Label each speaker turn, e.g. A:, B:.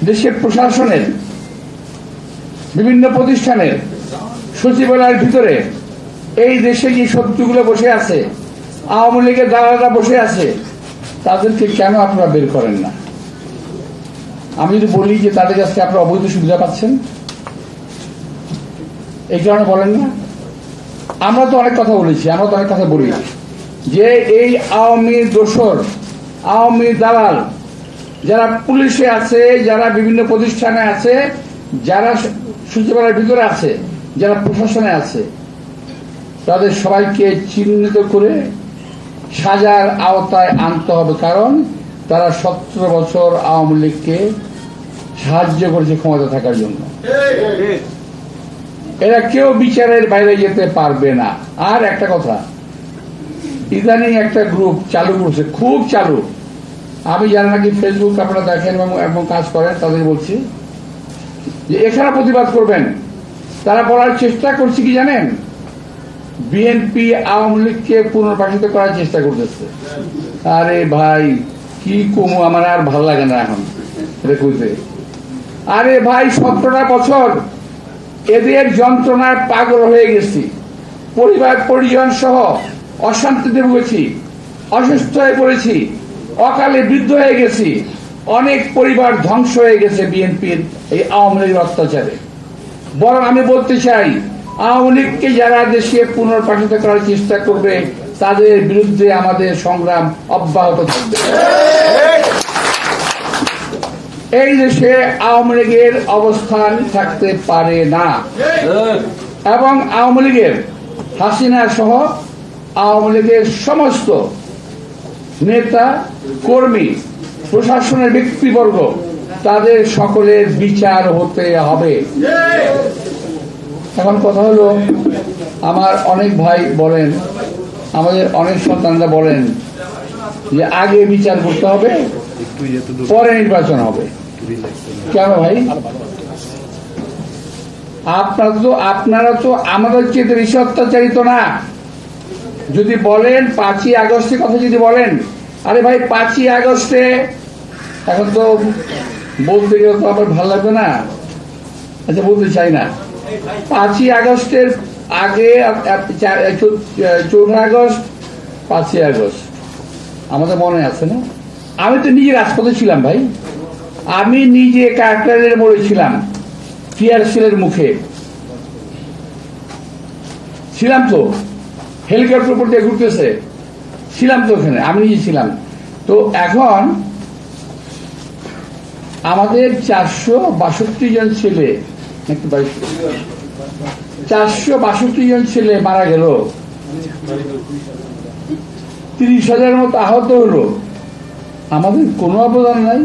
A: দেশের প্রশাসনের বিভিন্ন প্রতিষ্ঠানের সচিবালয়ের ভিতরে এই দেশে যে শত্রুগুলো বসে আছে, আওয়ামী লীগের দালালরা বসে আছে, তাদেরকে কেন আপনারা বের করেন না? আমি যদি বলি যে তাদের কাছে আপনারা অবৈধ সুবিধা পাচ্ছেন, এই কারণে বলেন না? আমরা তো অনেক কথা বলেছি, আমরা তো অনেক কথা বলি যে এই আওয়ামী দোসর, আওয়ামী দালাল যারা পুলিশে আছে, যারা বিভিন্ন প্রতিষ্ঠানে আছে, যারা সচিবালয়ের ভিতরে আছে, যারা প্রশাসনে আছে, তাদের সবাইকে চিহ্নিত করে সাজার আওতায় আনতে হবে। কারণ তারা 17 বছর আওয়ামী লীগকে সাহায্য করেছে ক্ষমতা থাকার জন্য। এরা কেউ বিচারের বাইরে যেতে পারবে না। আর একটা কথা, ইদানিং একটা গ্রুপ চালু করছে, খুব চালু। আমি জানি নাকি ফেসবুক আপনারা দেখেন এবং কাজ করেন, তাদের বলছি যে এখানে প্রতিবাদ করবেন। তারা বলার চেষ্টা করছে কি জানেন? বিএনপি আওয়ামী লীগকে পুনর্বাসিত করার চেষ্টা করতেছে। আরে ভাই কি কমু, আমার আর ভালো লাগে না এখন এটা কইতে। আরে ভাই 17টা বছর এদের যন্ত্রণায় পাগল হয়ে গেছি, পরিবার পরিজন সহ অশান্তিতে ভুগেছি, অসুস্থ হয়ে পড়েছি, অকালে বৃদ্ধ হয়ে গেছি, অনেক পরিবার ধ্বংস হয়ে গেছে বিএনপির এই আওয়ামী লীগের অত্যাচারে। বরং আমি বলতে চাই, আওয়ামী লীগকে যারা দেশে পুনর্বাসিত করার চেষ্টা করবে তাদের বিরুদ্ধে আমাদের সংগ্রাম অব্যাহত থাকবে। এই দেশে আওয়ামী লীগের অবস্থান থাকতে পারে না এবং আওয়ামী লীগের হাসিনা সহ আওয়ামী লীগের সমস্ত নেতা কর্মী, প্রশাসনের ব্যক্তিবর্গ, তাদের সকলের বিচার হতে হবে। এখন কথা হলো, আমার অনেক ভাই বলেন, আমাদের অনেক সন্তানরা বলেন যে আগে বিচার করতে হবে, পরে নির্বাচন হবে। কেন ভাই? আপনারা তো আমাদের চেয়ে বেশি অত্যাচারিত না। যদি বলেন 5ই আগস্টের কথা যদি বলেন, আরে ভাই 5ই আগস্টে, এখন তো বলতে গেলে তো আবার ভালো লাগবে না, আচ্ছা বলতে চাই না। 5ই আগস্টের আগে 14 আগস্ট, 5ই আগস্ট আমাদের মনে আছে না? আমি তো নিজে রাজপথে ছিলাম ভাই, আমি নিজে কাকরাইলের মোড়ে ছিলাম, টিআরসির মুখে ছিলাম, তো হেলিকপ্টার উপর দিয়ে ঘুরতেছে ছিলাম, তো ওখানে আমি নিজে ছিলাম। তো এখন আমাদের 462 জন ছেলে, 462 জন ছেলে মারা গেল, 30,000 মতো আহত হলো। আমাদের কোনো অবদান নাই।